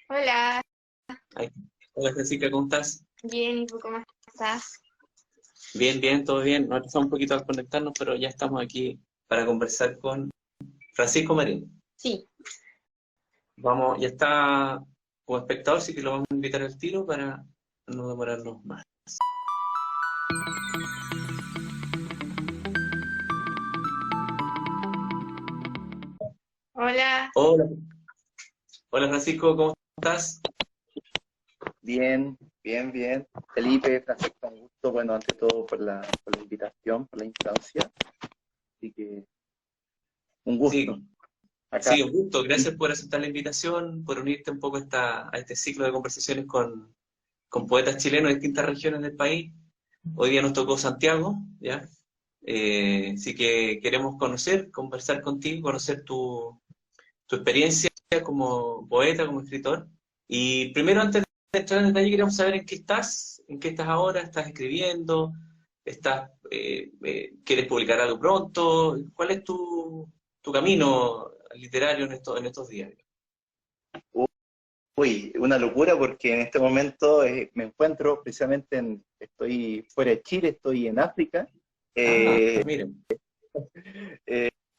Hola, Ay, hola Jessica, ¿cómo estás? bien, ¿y tú cómo estás? Bien, bien, todo bien. Nos pasamos un poquito al conectarnos, pero ya estamos aquí para conversar con Francisco Marín. Sí, Vamos, ya está como espectador, así que lo vamos a invitar al tiro para no demorarnos más. hola, Hola, hola Francisco, ¿cómo estás? Bien, bien, bien. Felipe, Francisco, un gusto, bueno, ante todo por la invitación, por la instancia. Así que un gusto. Sí, Acá, sí, un gusto. Gracias por aceptar la invitación, por unirte un poco a, a este ciclo de conversaciones con poetas chilenos de distintas regiones del país. Hoy día nos tocó Santiago, ¿ya? Así que queremos conocer, conversar contigo, conocer tu experiencia como poeta, como escritor. Y primero, antes de entrar en detalle, queremos saber en qué estás ahora, estás escribiendo, quieres publicar algo pronto, ¿cuál es tu camino literario en estos días? uy, una locura porque en este momento me encuentro precisamente estoy fuera de Chile, estoy en África. Ah, Eh, miren,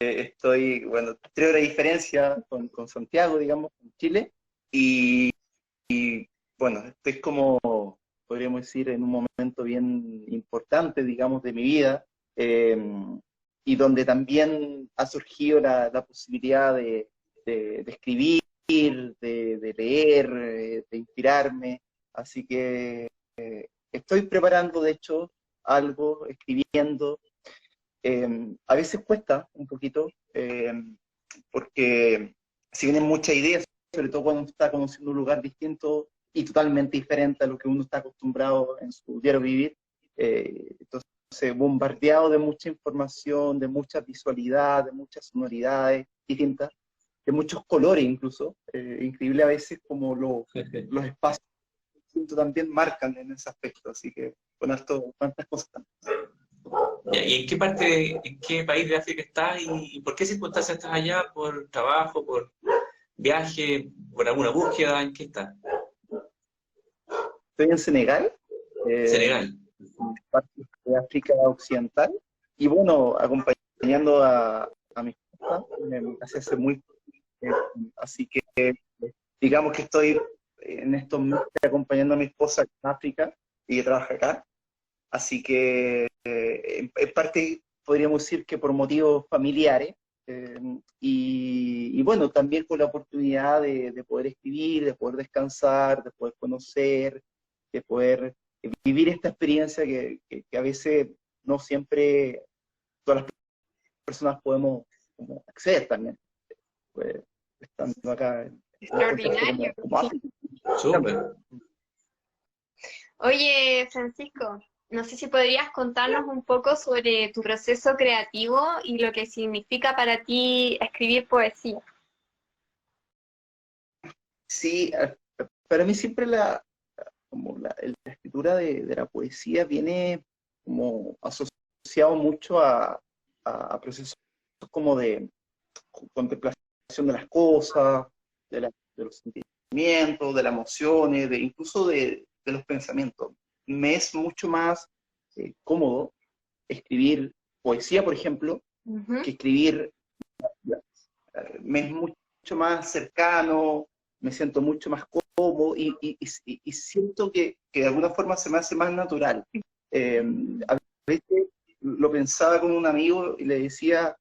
Estoy, bueno, 3 horas de diferencia con Santiago, digamos, con Chile. Y bueno, estoy como, podríamos decir, en un momento bien importante, digamos, de mi vida, eh, y donde también ha surgido la posibilidad de escribir, de leer, de inspirarme. Así que estoy preparando, de hecho, algo, escribiendo. A veces cuesta un poquito, porque si vienen muchas ideas, sobre todo cuando uno está conociendo un lugar distinto y totalmente diferente a lo que uno está acostumbrado en su diario vivir, entonces bombardeado de mucha información, de mucha visualidad, de muchas sonoridades distintas, de muchos colores incluso, increíble a veces como los espacios distintos también marcan en ese aspecto, así que con esto, cuántas cosas. ya, ¿y en qué en qué país de África estás y por qué circunstancias estás allá? ¿Por trabajo, por viaje, por alguna búsqueda? ¿En qué estás? Estoy en Senegal, Senegal. parte de África Occidental, y bueno, acompañando a mi esposa, me casé hace muy eh, así que digamos que estoy en estos meses acompañando a mi esposa en África y que trabaja acá, así que en parte podríamos decir que por motivos familiares, y bueno, también con la oportunidad de poder escribir, de poder descansar, de poder conocer, de poder vivir esta experiencia que a veces no siempre todas las personas podemos como acceder también, pues, estando acá en un contexto extraordinario. como África. Súper. Oye, Francisco, no sé si podrías contarnos un poco sobre tu proceso creativo y lo que significa para ti escribir poesía. Sí, para mí siempre la escritura de la poesía viene como asociado mucho a procesos como de contemplación de las cosas, de los sentimientos, de las emociones, incluso de los pensamientos. Me es mucho más cómodo escribir poesía, por ejemplo, Ujú. que escribir, me es mucho más cercano, me siento mucho más cómodo y siento que de alguna forma se me hace más natural. Eh, a veces lo pensaba con un amigo y le decía,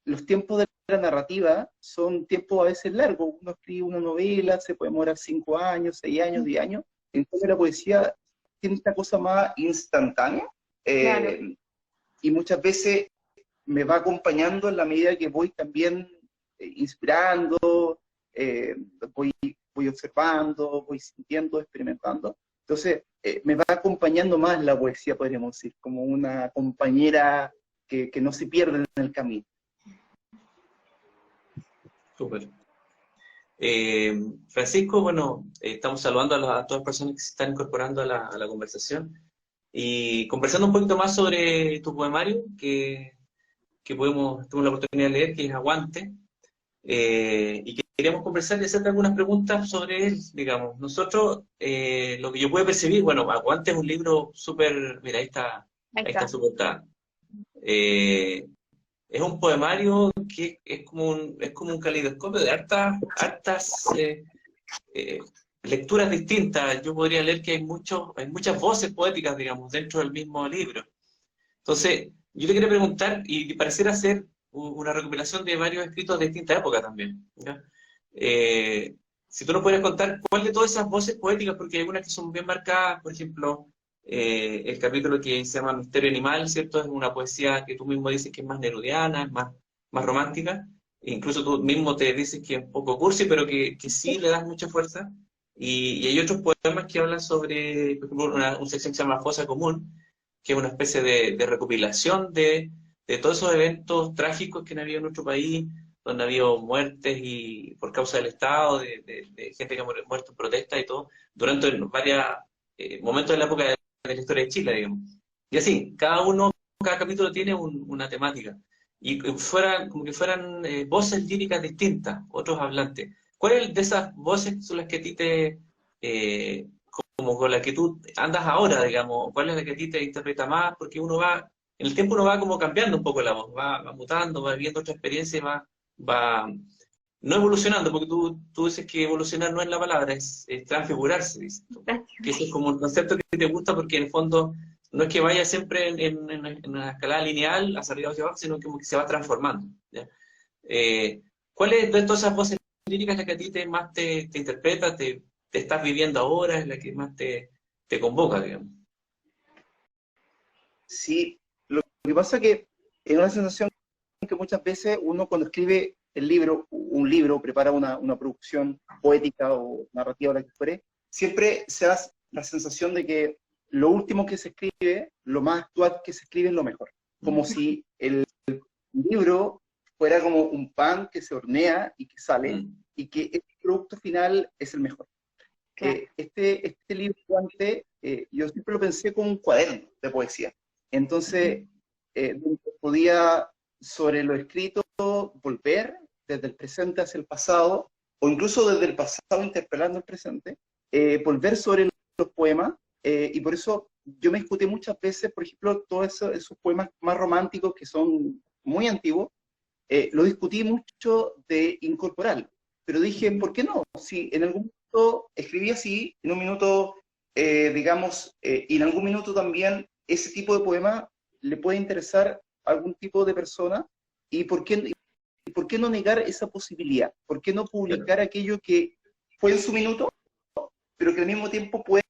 los tiempos de la narrativa son tiempos a veces largos, uno escribe una novela, se puede demorar 5 años, 6 años, 10 años, entonces la poesía tiene esta cosa más instantánea, Claro. y muchas veces me va acompañando en la medida que voy también inspirando, eh, voy, voy observando, voy sintiendo, experimentando. Entonces, me va acompañando más la poesía, podríamos decir, como una compañera que no se pierde en el camino. Súper. Francisco, bueno, estamos saludando a todas las personas que se están incorporando a a la conversación y conversando un poquito más sobre tu poemario que tuvimos la oportunidad de leer, que es Aguante, y queríamos conversar y hacerte algunas preguntas sobre él, digamos. Nosotros, lo que yo puedo percibir, bueno, Aguante es un libro súper, mira, Ahí ahí está está. su portada. Es un poemario que es como un caleidoscopio de hartas eh, lecturas distintas. Yo podría leer que hay muchas voces poéticas, digamos, dentro del mismo libro. Entonces, yo te quería preguntar, y pareciera ser una recopilación de varios escritos de distintas épocas también, ¿ya? Eh, si tú nos pudieras contar cuál de todas esas voces poéticas, porque hay algunas que son bien marcadas, por ejemplo, el capítulo que se llama Misterio Animal, ¿cierto? Es una poesía que tú mismo dices que es más nerudiana, es más romántica, e incluso tú mismo te dices que es un poco cursi, pero que sí le das mucha fuerza. Y hay otros poemas que hablan sobre, por ejemplo, una sección que se llama Fosa Común, que es una especie de recopilación de todos esos eventos trágicos que han habido en nuestro país, donde ha habido muertes y por causa del Estado, de gente que ha muerto en protesta y todo, durante varios momentos de la época de la historia de Chile, digamos. Y así, cada capítulo tiene una temática. Y como que fueran voces líricas distintas, otros hablantes. ¿Cuál de esas voces son las que a ti como con la que tú andas ahora, digamos? ¿Cuál es la que a ti te interpreta más? Porque en el tiempo uno va como cambiando un poco la voz, va mutando, va viviendo otra experiencia y va no evolucionando, porque tú dices que evolucionar no es la palabra, es transfigurarse, dices tú. Que ese es como un concepto que te gusta porque en el fondo no es que vaya siempre en una escalada lineal hacia arriba o hacia abajo, sino como que se va transformando, ¿ya? ¿Cuál es de todas esas voces líricas la que a ti más te interpreta, te estás viviendo ahora, es la que más te convoca, digamos? Sí, lo que pasa es que es una sensación que muchas veces uno cuando escribe un libro, prepara una producción poética o narrativa, la que fuere, siempre se da la sensación de que lo último que se escribe, lo más actual que se escribe es lo mejor. Como si el libro fuera como un pan que se hornea y que sale, Mm, y que el producto final es el mejor. Claro. Este libro antes, yo siempre lo pensé como un cuaderno de poesía. Entonces, podía sobre lo escrito volver desde el presente hacia el pasado, o incluso desde el pasado interpelando el presente, volver sobre los poemas, y por eso yo me escuché muchas veces, por ejemplo, todos esos poemas más románticos que son muy antiguos, lo discutí mucho de incorporarlo, pero dije, ¿por qué no? Si en algún minuto escribí así, en un minuto, digamos, y en algún minuto también ese tipo de poema le puede interesar a algún tipo de persona, y por qué no negar esa posibilidad? ¿Por qué no claro. publicar aquello que fue en su minuto, pero que al mismo tiempo puede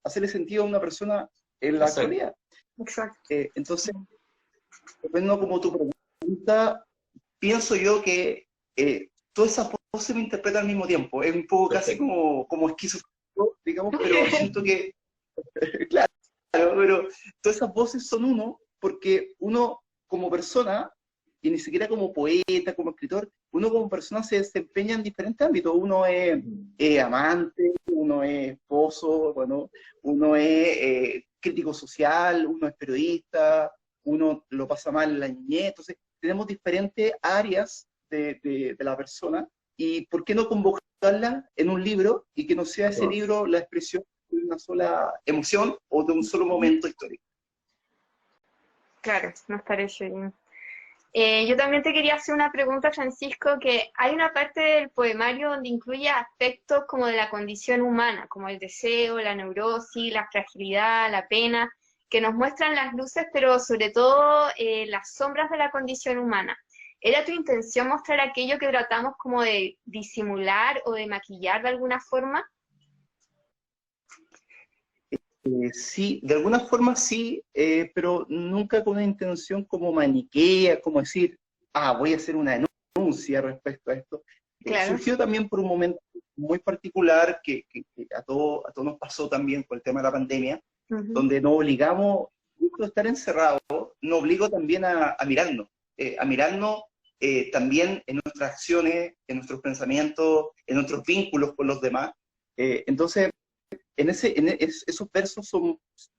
hacerle sentido a una persona en la Exacto. actualidad? Exacto. Entonces, dependiendo como tu pregunta, pienso yo que todas esas voces me interpretan al mismo tiempo. Es un poco casi Perfecto. como esquizofrénico, digamos, pero siento que, claro, pero todas esas voces son uno, porque uno como persona, y ni siquiera como poeta, como escritor, uno como persona se desempeña en diferentes ámbitos. Uno es amante, uno es esposo, bueno, uno es crítico social, uno es periodista, uno lo pasa mal en la niñez. Entonces, tenemos diferentes áreas de la persona, y ¿por qué no convocarla en un libro y que no sea ese libro la expresión de una sola emoción o de un solo momento histórico? Claro, nos parece bien. Yo también te quería hacer una pregunta, Francisco, que hay una parte del poemario donde incluye aspectos como de la condición humana, como el deseo, la neurosis, la fragilidad, la pena, que nos muestran las luces, pero sobre todo las sombras de la condición humana. ¿Era tu intención mostrar aquello que tratamos como de disimular o de maquillar de alguna forma? Sí, de alguna forma sí, pero nunca con una intención como maniquea, como decir, voy a hacer una denuncia respecto a esto. Claro. Surgió también por un momento muy particular que a todos nos pasó también con el tema de la pandemia, Ujú. donde nos obligamos, justo a estar encerrados, nos obligó también a mirarnos también en nuestras acciones, en nuestros pensamientos, en nuestros vínculos con los demás. Entonces, esos versos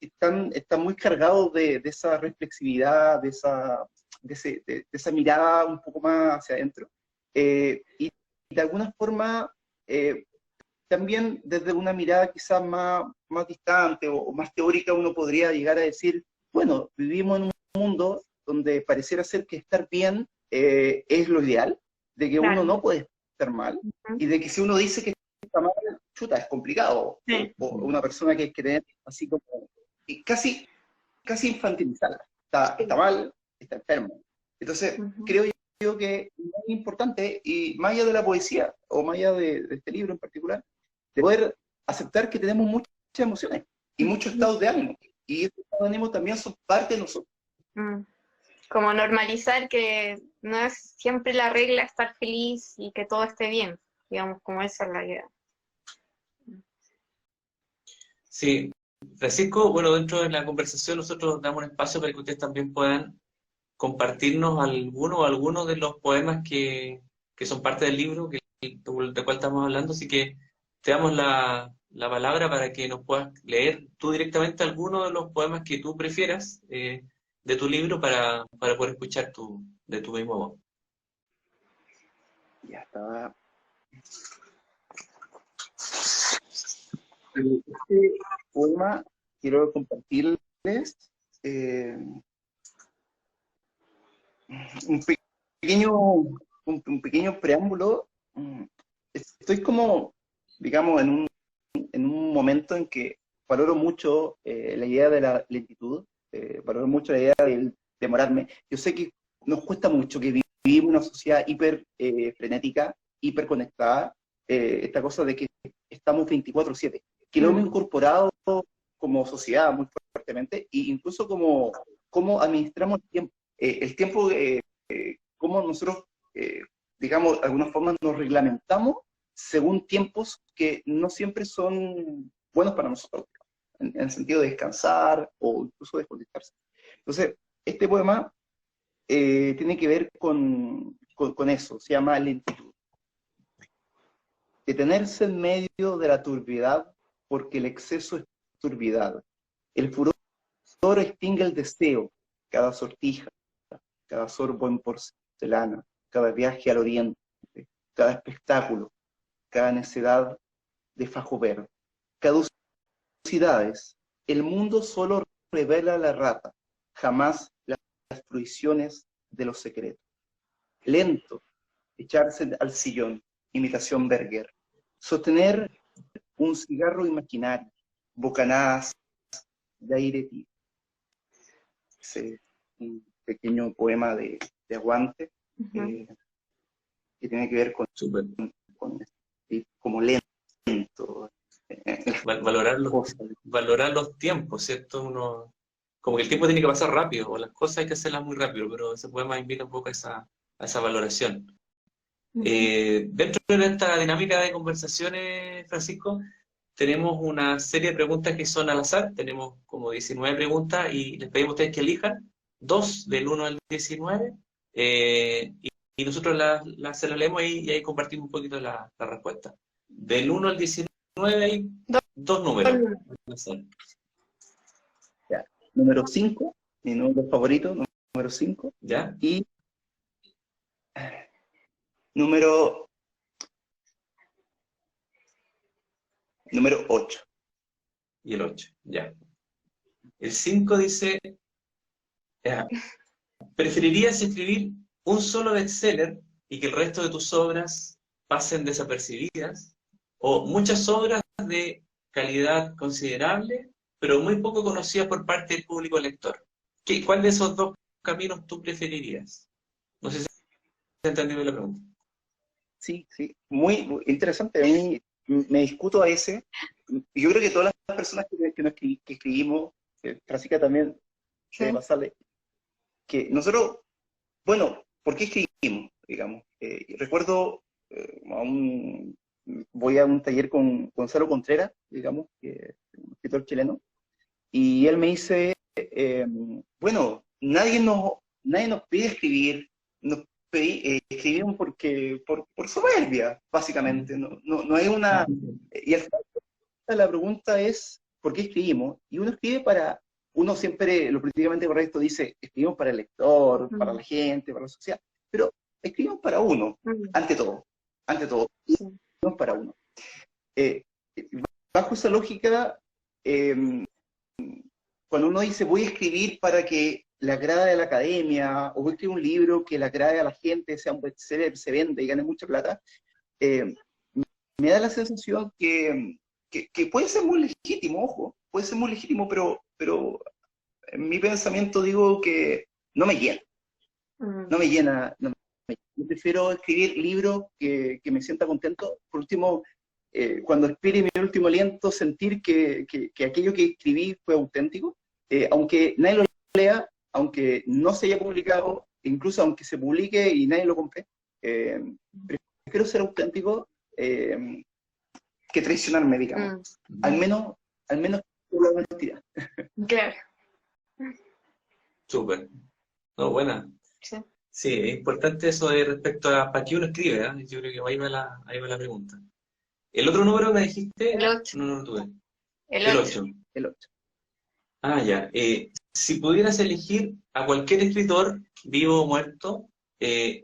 están muy cargados de esa reflexividad, de esa mirada un poco más hacia adentro. Y de alguna forma también desde una mirada quizás más distante o más teórica uno podría llegar a decir, bueno, vivimos en un mundo donde pareciera ser que estar bien es lo ideal, de que uno Claro. no puede estar mal, y de que si uno dice que está mal, chuta, es complicado. Sí. O una persona que cree así como, y casi infantilizarla. Está mal, está enfermo. Entonces, creo yo que es muy importante, y más allá de la poesía, o más allá de este libro en particular, de poder aceptar que tenemos muchas emociones y muchos estados de ánimo. Y estos estados de ánimo también son parte de nosotros. Como normalizar que no es siempre la regla estar feliz y que todo esté bien, digamos, como esa es la idea. Sí, Francisco, bueno, dentro de la conversación nosotros damos un espacio para que ustedes también puedan compartirnos alguno o algunos de los poemas que son parte del libro del cual estamos hablando, así que te damos la palabra para que nos puedas leer tú directamente alguno de los poemas que tú prefieras de tu libro para poder escuchar de tu mismo voz. Ya estaba. Este poema quiero compartirles un pequeño preámbulo. Estoy como, digamos, en un momento en que valoro mucho la idea de la lentitud, valoro mucho la idea de demorarme. Yo sé que nos cuesta mucho, que vivimos una sociedad hiper frenética, hiper conectada, esta cosa de que estamos 24/7, que lo hemos incorporado como sociedad muy fuertemente, e incluso como administramos el tiempo, cómo nosotros, digamos, de alguna forma nos reglamentamos según tiempos que no siempre son buenos para nosotros, en el sentido de descansar o incluso desconectarse. Entonces, este poema tiene que ver con eso, se llama Lentitud. Detenerse en medio de la turbiedad, porque el exceso es turbidad. El furor extingue el deseo, cada sortija, cada sorbo en porcelana, cada viaje al oriente, cada espectáculo, cada necedad de fajo verde. Caducidades. El mundo solo revela la rata, jamás las fruiciones de los secretos. Lento, echarse al sillón, imitación Berger. Sostener un cigarro imaginario, bocanadas de aire tibio. Ese un pequeño poema de aguante que tiene que ver con como lento. Valorar los tiempos, ¿cierto? Como que el tiempo tiene que pasar rápido, o las cosas hay que hacerlas muy rápido, pero ese poema invita un poco a esa valoración. Dentro de esta dinámica de conversaciones, Francisco, tenemos una serie de preguntas que son al azar. Tenemos como 19 preguntas y les pedimos a ustedes que elijan 2 del 1 al 19 y nosotros se las leemos y ahí compartimos un poquito la respuesta. Del 1 al 19 hay 2 números. Ya. Número 5, mi número favorito, número 5. ¿Ya? Y número 8. Y el 8, ya. El 5 dice, ¿preferirías escribir un solo bestseller y que el resto de tus obras pasen desapercibidas? ¿O muchas obras de calidad considerable, pero muy poco conocidas por parte del público lector? ¿Cuál de esos dos caminos tú preferirías? No sé si se ha entendido la pregunta. Sí, muy interesante. A mí me discuto a ese. Yo creo que todas las personas que escribimos, Francisca también, debe pasarle, que nosotros, bueno, ¿por qué escribimos? Digamos, recuerdo, voy a un taller con Gonzalo Contreras, digamos, que es un escritor chileno, y él me dice, bueno, nadie nos pide escribir, escribimos por soberbia, básicamente. No hay una... Y al final la pregunta es, ¿por qué escribimos? Y uno siempre, lo políticamente correcto dice, escribimos para el lector, para la gente, para la sociedad, pero escribimos para uno, ante todo. ante todo, Sí. no es para uno. Eh, Bajo esa lógica, cuando uno dice voy a escribir para que le agrade a la academia, o voy a escribir un libro que le agrade a la gente, sea un bestseller, se vende y gane mucha plata, eh, me da la sensación que puede ser muy legítimo, ojo, puede ser muy legítimo, pero en mi pensamiento digo que no me llena, no me llena. Yo prefiero escribir libros que me sienta contento. Por último, cuando expire mi último aliento, sentir que aquello que escribí fue auténtico, aunque nadie lo lea, aunque no se haya publicado, incluso aunque se publique y nadie lo compre, prefiero ser auténtico que traicionarme, digamos. Al menos por la honestidad. Claro. Súper. No, buena. Sí. Sí, es importante eso de respecto a para qué uno escribe, ¿eh? Yo creo que ahí va la pregunta. ¿El otro número me dijiste? El 8. No, no lo tuve. El El 8. 8. El otro. Ah, ya. Si pudieras elegir a cualquier escritor, vivo o muerto,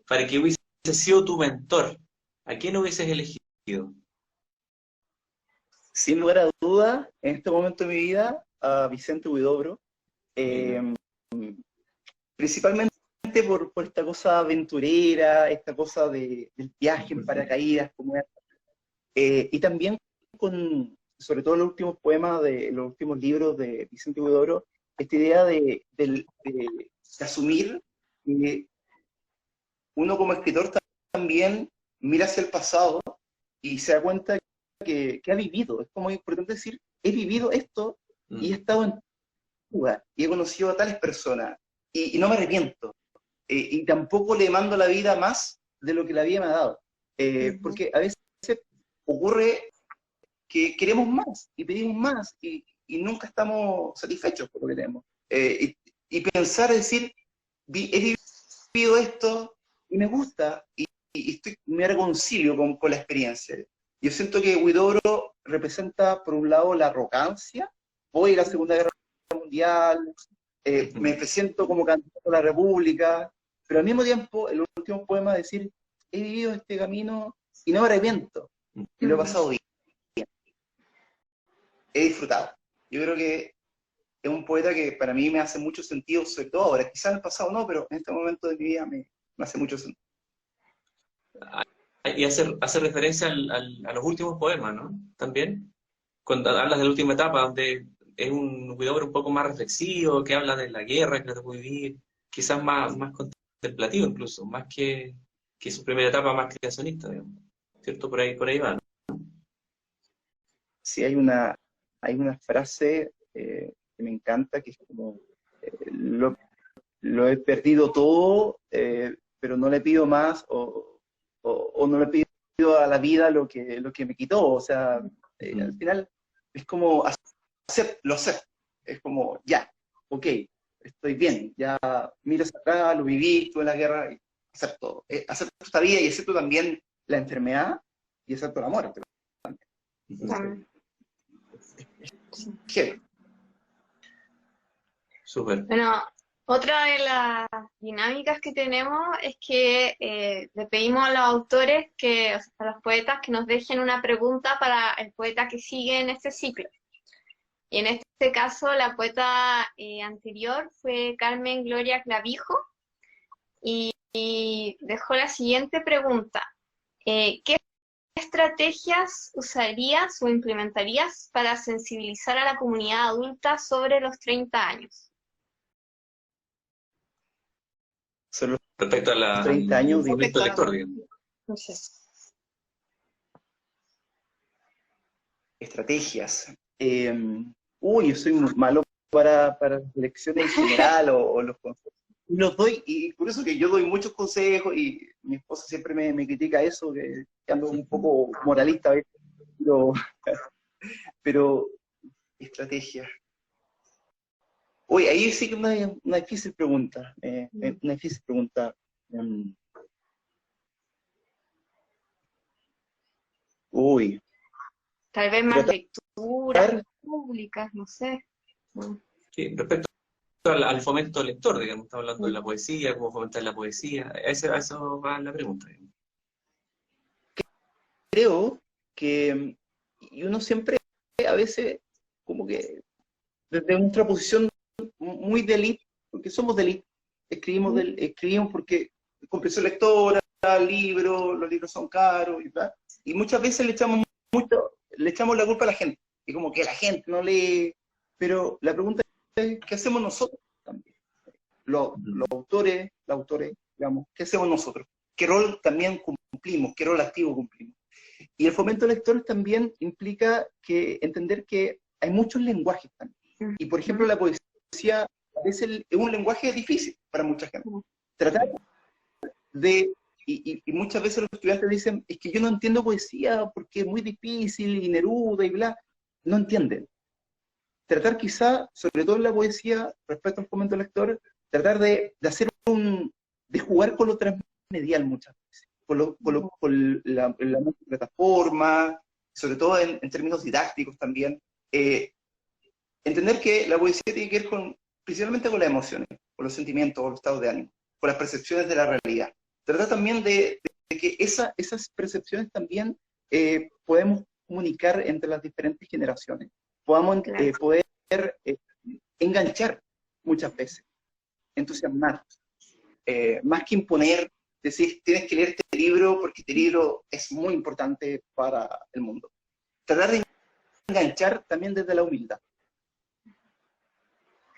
para que hubiese sido tu mentor, ¿a quién hubieses elegido? Sin lugar a dudas, en este momento de mi vida, a Vicente Huidobro, principalmente por esta cosa aventurera, esta cosa del viaje en paracaídas, como es. Y también sobre todo los últimos poemas, los últimos libros de Vicente Huidobro, esta idea de asumir que uno como escritor también mira hacia el pasado y se da cuenta que ha vivido. Es como importante decir, he vivido esto y he estado en lugar y he conocido a tales personas y no me arrepiento. Y tampoco le mando la vida más de lo que la vida me ha dado. Porque a veces ocurre que queremos más y pedimos más y nunca estamos satisfechos por lo que tenemos. Y pensar, decir, he vivido esto y me gusta y me reconcilio con la experiencia. Yo siento que Huidobro representa, por un lado, la arrogancia. Voy a la Segunda Guerra Mundial, me siento como candidato a la República, pero al mismo tiempo, el último poema decir, he vivido este camino y no me arrepiento, y lo he pasado bien. He disfrutado. Yo creo que es un poeta que para mí me hace mucho sentido, sobre todo ahora. Quizás en el pasado no, pero en este momento de mi vida me hace mucho sentido. Y hace referencia a los últimos poemas, ¿no? También. Cuando hablas de la última etapa, donde es un Huidobro un poco más reflexivo, que habla de la guerra que le tocó vivir, quizás más contemplativo incluso, más que su primera etapa más creacionista, digamos. ¿Cierto? Por ahí va, ¿no? Sí, hay una frase que me encanta, que es como, lo he perdido todo, pero no le pido más, o no le pido a la vida lo que me quitó. O sea, al final es como, lo acepto. Es como, ya, ok, estoy bien, ya miro hacia atrás, lo viví, estuve en la guerra, y acepto esta vida y acepto también la enfermedad y acepto la muerte. Súper. Bueno, otra de las dinámicas que tenemos es que le pedimos a los autores, o sea, a los poetas, que nos dejen una pregunta para el poeta que sigue en este ciclo. Y en este caso, la poeta anterior fue Carmen Gloria Clavijo, y dejó la siguiente pregunta. ¿Qué estrategias usarías o implementarías para sensibilizar a la comunidad adulta sobre los 30 años? Respecto a la 30 años de lector, digamos. No sé. Estrategias. Yo soy muy malo para lecciones en general o los consejos. Los doy, y por eso que yo doy muchos consejos, y mi esposa siempre me critica eso, que ando un poco moralista a veces, pero estrategia. Oye, ahí sí que una difícil pregunta, una difícil pregunta. Tal vez más lecturas públicas, no sé. Sí, respecto al fomento lector, digamos, está hablando de la poesía, cómo fomentar la poesía, a eso va la pregunta. Digamos. creo que, y uno siempre a veces como que desde nuestra posición muy de elite, porque somos de elite, escribimos porque comprensión lectora, libros, los libros son caros, y muchas veces le echamos la culpa a la gente, y como que la gente no lee, pero la pregunta es, ¿qué hacemos nosotros también? Los autores, digamos, ¿qué hacemos nosotros? ¿Qué rol también cumplimos? ¿Qué rol activo cumplimos? Y el fomento de lectores también implica entender que hay muchos lenguajes también. Y por ejemplo, la poesía a veces es un lenguaje difícil para mucha gente. Tratar y muchas veces los estudiantes dicen, es que yo no entiendo poesía porque es muy difícil y Neruda y bla. No entienden. Tratar quizá, sobre todo en la poesía, respecto al fomento lector, tratar de hacer de jugar con lo transmedial muchas veces, con la plataforma, sobre todo en términos didácticos también. Entender que la poesía tiene que ver principalmente con las emociones, con los sentimientos, con los estados de ánimo, con las percepciones de la realidad. Tratar también de que esas percepciones también podemos comunicar entre las diferentes generaciones. Podamos poder enganchar muchas veces, entusiasmar, más que imponer, decir, tienes que leer este libro porque este libro es muy importante para el mundo. Tratar de enganchar también desde la humildad.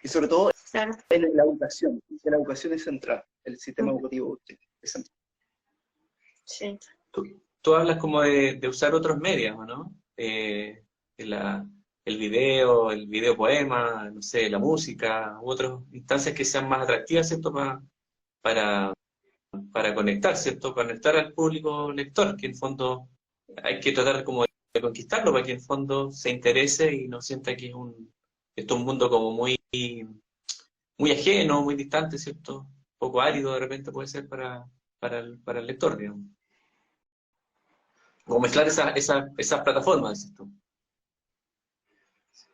Y sobre todo en la educación, que la educación es central, el sistema educativo es central. Sí. Tú hablas como de usar otros medios, ¿no? El video poema, no sé, la música, u otras instancias que sean más atractivas, ¿cierto? Para, para conectar, ¿cierto? Conectar al público lector, que en fondo hay que tratar como de conquistarlo para que en fondo se interese y no sienta que esto es un mundo como muy ajeno, muy distante, ¿cierto? Un poco árido de repente puede ser para el lector, digamos. O mezclar esas plataformas, ¿cierto?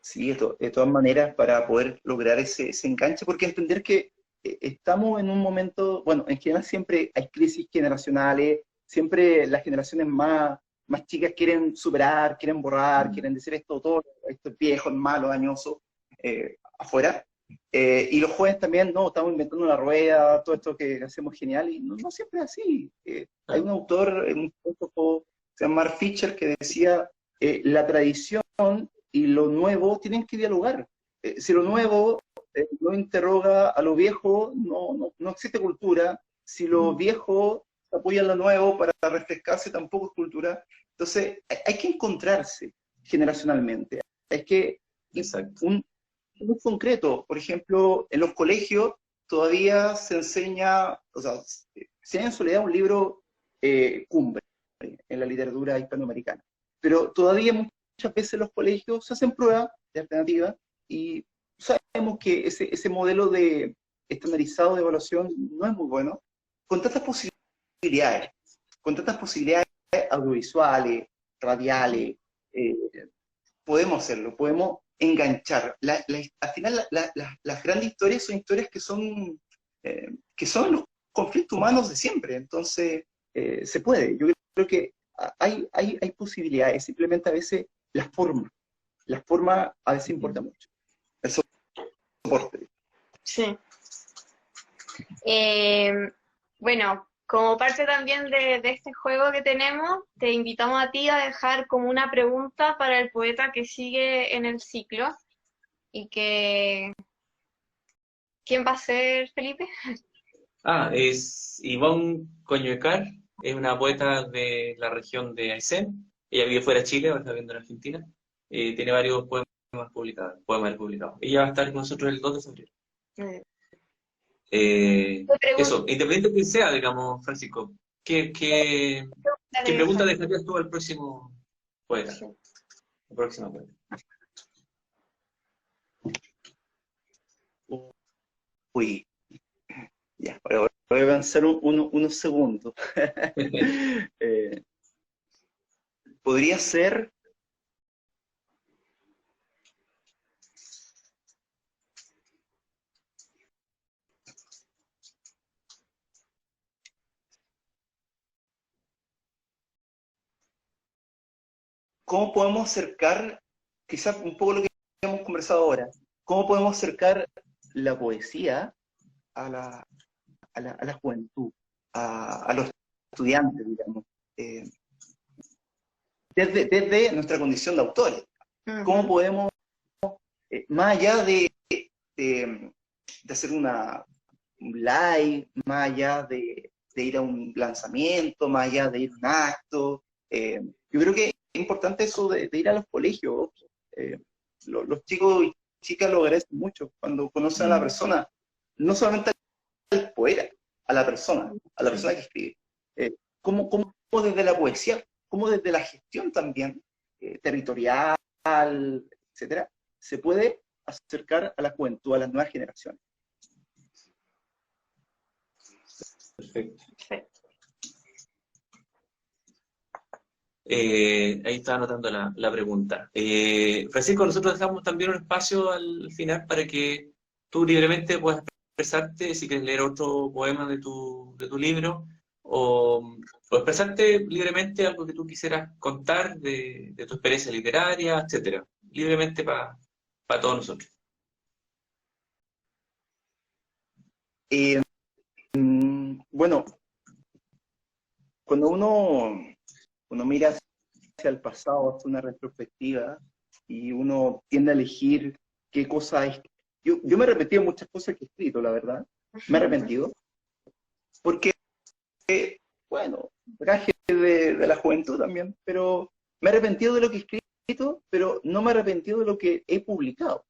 Sí, de todas maneras, para poder lograr ese enganche, porque entender que estamos en un momento, bueno, en general siempre hay crisis generacionales, siempre las generaciones más chicas quieren superar, quieren borrar, quieren decir esto es viejo, es malo, dañoso, afuera. Y los jóvenes también, no, estamos inventando la rueda, todo esto que hacemos genial, y no siempre es así. Hay un autor, un filósofo, se llama Mark Fisher, que decía, la tradición y lo nuevo tienen que dialogar. Si lo nuevo no interroga a lo viejo, no existe cultura. Si lo viejo apoya a lo nuevo para refrescarse, tampoco es cultura. Entonces, hay que encontrarse generacionalmente. Es que muy concreto, por ejemplo, en los colegios todavía se enseña, o sea, se en soledad un libro cumbre en la literatura hispanoamericana, pero todavía muchas veces los colegios se hacen pruebas de alternativa y sabemos que ese modelo de estandarizado de evaluación no es muy bueno, con tantas posibilidades, con tantas posibilidades audiovisuales, radiales, podemos hacerlo, podemos enganchar. Al final las grandes historias son historias que son los conflictos humanos de siempre, entonces se puede. Yo creo que hay posibilidades, simplemente a veces la forma a veces importa mucho. El soporte. Sí. Bueno, como parte también de este juego que tenemos, te invitamos a ti a dejar como una pregunta para el poeta que sigue en el ciclo. Y que... ¿Quién va a ser, Felipe? Es Ivonne Coñuecar, es una poeta de la región de Aysén. Ella vive fuera de Chile, ahora está viviendo en Argentina. Tiene varios poemas publicados. Ella va a estar con nosotros el 2 de febrero. Eso, independiente de quién sea, digamos, Francisco, ¿qué pregunta dejarías tú al próximo poeta? La próxima poeta. Uy, ya, voy a pensar unos segundos. Podría ser ¿cómo podemos acercar, quizás un poco lo que hemos conversado ahora, cómo podemos acercar la poesía a la juventud, a los estudiantes, digamos, desde nuestra condición de autores? ¿Cómo podemos, más allá de hacer un live, más allá de ir a un lanzamiento, más allá de ir a un acto? Yo creo que es importante eso de ir a los colegios. Los chicos y chicas lo agradecen mucho cuando conocen a la persona, no solamente al poeta, a la persona que escribe. ¿Cómo desde la poesía, cómo desde la gestión también, territorial, etcétera, se puede acercar a la juventud, a las nuevas generaciones? Perfecto. Perfecto. Ahí estaba anotando la pregunta. Francisco, nosotros dejamos también un espacio al final para que tú libremente puedas expresarte, si quieres leer otro poema de tu libro, o expresarte libremente algo que tú quisieras contar de tu experiencia literaria, etcétera. Libremente para todos nosotros. Bueno, cuando uno mira hacia el pasado, hace una retrospectiva, y uno tiende a elegir qué cosa es. Yo me he repetido muchas cosas que he escrito, la verdad. Me he arrepentido. Porque, bueno, gaje de la juventud también, pero me he arrepentido de lo que he escrito, pero no me he arrepentido de lo que he publicado.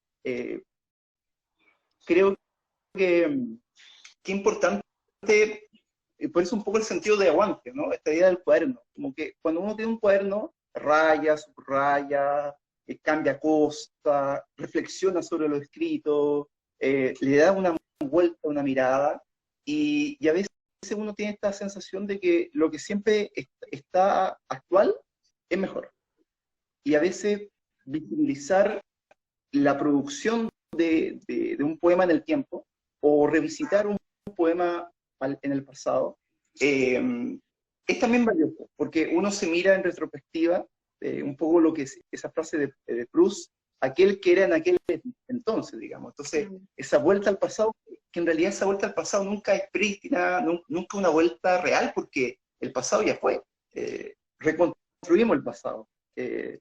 Creo que importante, por eso un poco el sentido de aguante, ¿no? Esta idea del cuaderno. Como que cuando uno tiene un cuaderno, raya, subraya, cambia cosas, reflexiona sobre lo escrito, le da una vuelta, una mirada, y a veces uno tiene esta sensación de que lo que siempre está actual es mejor. Y a veces visibilizar la producción de un poema en el tiempo, o revisitar un poema en el pasado, es también valioso, porque uno se mira en retrospectiva, un poco lo que es esa frase de Proust, aquel que era en aquel entonces, digamos. Entonces, esa vuelta al pasado, que en realidad esa vuelta al pasado nunca es prístina, nunca una vuelta real, porque el pasado ya fue. Reconstruimos el pasado. Es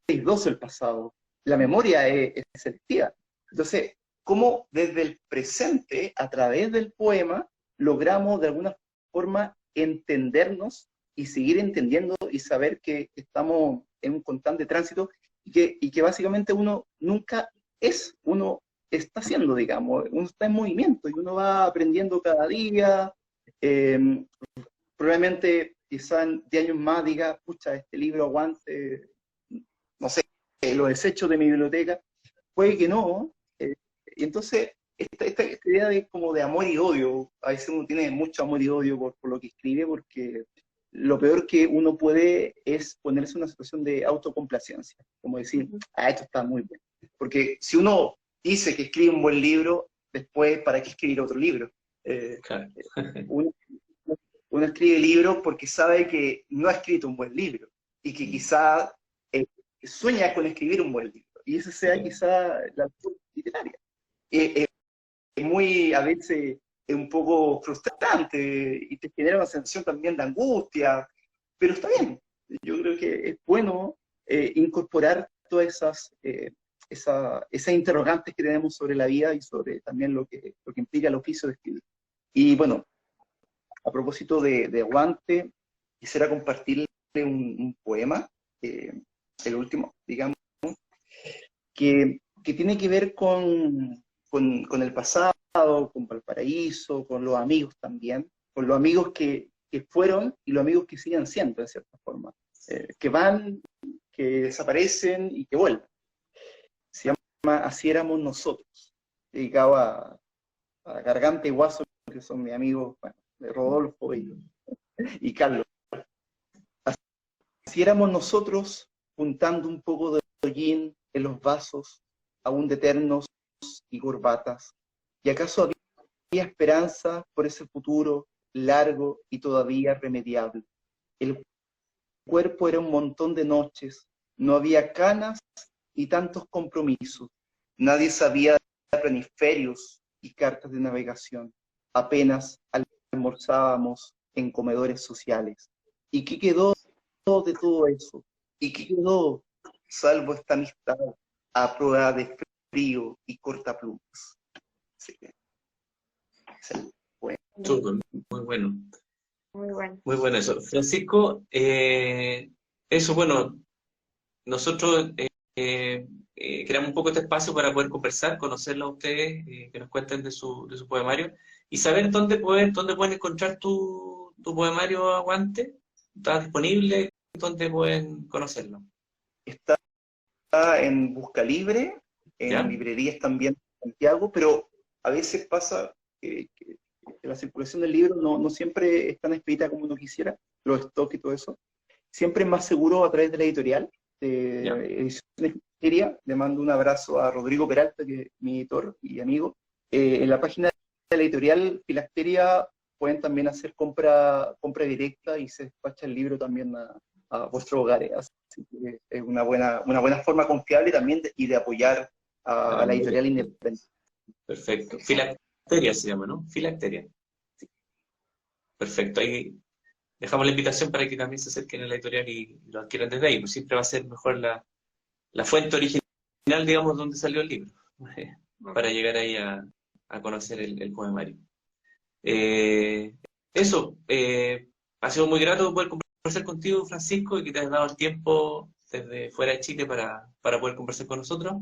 veleidoso el pasado. La memoria es selectiva. Entonces, cómo desde el presente, a través del poema, logramos de alguna forma entendernos y seguir entendiendo y saber que estamos en un constante tránsito y que básicamente uno nunca es, uno está haciendo, digamos, uno está en movimiento y uno va aprendiendo cada día. Probablemente quizá en 10 años más diga, pucha, este libro aguante, no sé, lo desecho de mi biblioteca. Puede que no. Y entonces, esta idea como de amor y odio, a veces uno tiene mucho amor y odio por lo que escribe, porque lo peor que uno puede es ponerse en una situación de autocomplacencia, como decir, esto está muy bueno. Porque si uno dice que escribe un buen libro, después, ¿para qué escribir otro libro? Claro. Uno escribe libros porque sabe que no ha escrito un buen libro, y que quizá sueña con escribir un buen libro, y esa sea quizá la literaria. Es muy, a veces, es un poco frustrante y te genera una sensación también de angustia, pero está bien. Yo creo que es bueno incorporar todas esas interrogantes que tenemos sobre la vida y sobre también lo que implica el oficio de escribir. Y bueno, a propósito de aguante, quisiera compartirle un poema, el último, digamos, que tiene que ver con el pasado, con Valparaíso, con los amigos también, con los amigos que fueron y los amigos que siguen siendo, de cierta forma, que van, que desaparecen y que vuelven. Se llama Así éramos nosotros, dedicado a Garganta y Guaso, que son mis amigos, bueno, de Rodolfo y Carlos. Así éramos nosotros, juntando un poco de hollín en los vasos, aún de ternos y corbatas. ¿Y acaso había esperanza por ese futuro largo y todavía remediable? El cuerpo era un montón de noches, No había canas y tantos compromisos. Nadie sabía de planiferios y cartas de navegación. Apenas almorzábamos en comedores sociales. ¿Y qué quedó de todo eso? ¿Y qué quedó, salvo esta amistad a prueba de frío y cortaplumas? Así que, bueno. Súper, muy bueno. Muy bueno. Muy bueno eso. Francisco, eso, bueno, nosotros creamos un poco este espacio para poder conversar, conocerlo a ustedes, que nos cuenten de su poemario y saber dónde pueden encontrar tu poemario Aguante. ¿Está disponible? ¿Dónde pueden conocerlo? Está en Busca Libre, en ¿Ya? librerías también en Santiago, pero a veces pasa que la circulación del libro no siempre es tan expedita como uno quisiera, los stocks y todo eso. Siempre es más seguro a través de la editorial, de ¿Ya? Ediciones Misteria. Le mando un abrazo a Rodrigo Peralta, que es mi editor y amigo. En la página de la editorial Filacteria pueden también hacer compra directa y se despacha el libro también a vuestros hogares. Así que es una buena forma confiable también de apoyar a la editorial independiente. Perfecto. Filacteria se llama, ¿no? Filacteria. Perfecto. Ahí dejamos la invitación para que también se acerquen a la editorial y lo adquieran desde ahí, pues siempre va a ser mejor la fuente original, digamos, donde salió el libro, para llegar ahí a conocer el poemario. Eso, ha sido muy grato poder conversar contigo, Francisco, y que te has dado el tiempo desde fuera de Chile para poder conversar con nosotros.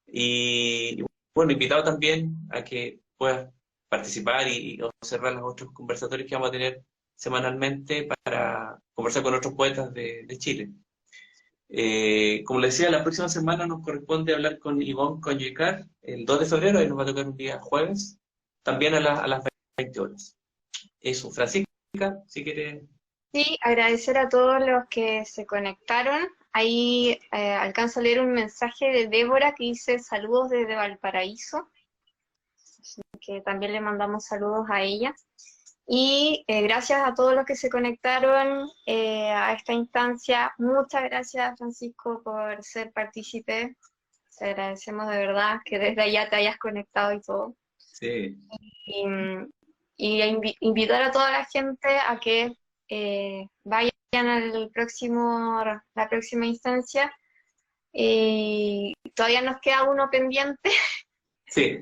Y bueno, invitado también a que puedas participar y observar los otros conversatorios que vamos a tener semanalmente para conversar con otros poetas de Chile. Como les decía, la próxima semana nos corresponde hablar con Ivonne Conyecar el 2 de febrero, y nos va a tocar un día jueves, también a las 20 horas. Eso, Francisca, si quieres. Sí, agradecer a todos los que se conectaron. Ahí alcanzo a leer un mensaje de Débora que dice saludos desde Valparaíso, así que también le mandamos saludos a ella. Y gracias a todos los que se conectaron a esta instancia. Muchas gracias, Francisco, por ser partícipe. Te agradecemos de verdad que desde allá te hayas conectado y todo. Sí. Y invitar a toda la gente a que vayan la próxima instancia. Todavía nos queda uno pendiente. Sí.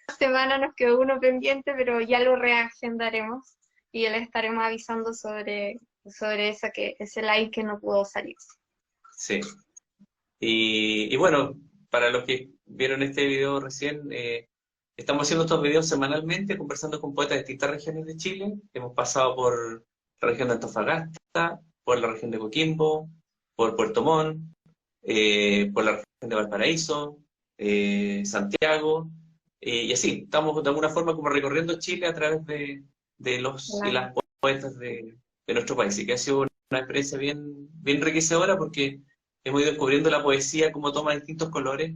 Esta semana nos quedó uno pendiente, pero ya lo reagendaremos y les estaremos avisando sobre ese live que no pudo salir. Sí. Y bueno, para los que vieron este video recién, estamos haciendo estos videos semanalmente, conversando con poetas de distintas regiones de Chile. Hemos pasado por la región de Antofagasta, por la región de Coquimbo, por Puerto Montt, por la región de Valparaíso, Santiago, y así, estamos de alguna forma como recorriendo Chile a través de los y las poetas de nuestro país. Y que ha sido una experiencia bien enriquecedora porque hemos ido descubriendo la poesía como toma distintos colores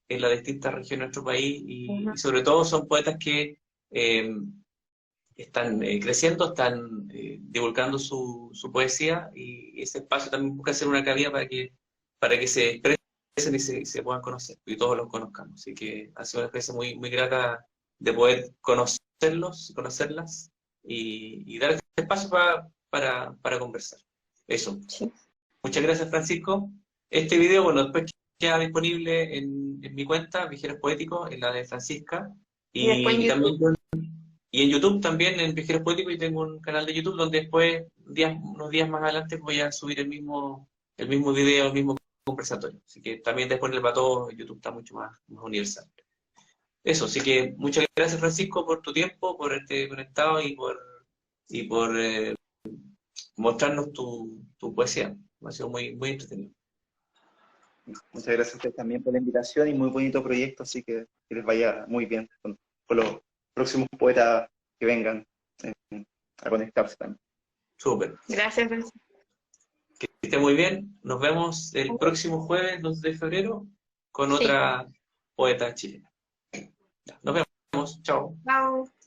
en las distintas regiones de nuestro país y sobre todo son poetas que están creciendo, están divulgando su poesía y ese espacio también busca ser una cabida para que se expresen y se puedan conocer y todos los conozcamos. Así que ha sido una experiencia muy grata de poder conocerlos, conocerlas y dar este espacio para conversar. Eso. Sí. Muchas gracias, Francisco. Este video, bueno, después queda disponible en mi cuenta, Viajeros Poéticos, en la de Francisca. Y después en YouTube. Y en YouTube también, en Viajeros Poéticos, y tengo un canal de YouTube donde después, unos días más adelante, voy a subir el mismo video, el mismo conversatorio. Así que también disponible para todos, YouTube está mucho más universal. Eso, así que muchas gracias, Francisco, por tu tiempo, por haberte conectado y por mostrarnos tu poesía. Ha sido muy entretenido. Muchas gracias a ustedes también por la invitación y muy bonito proyecto, así que les vaya muy bien con los próximos poetas que vengan a conectarse también. Súper. Gracias, Francisco. Que esté muy bien. Nos vemos el próximo jueves, 2 de febrero, con otra poeta chilena. Nos vemos. Chao. Chao.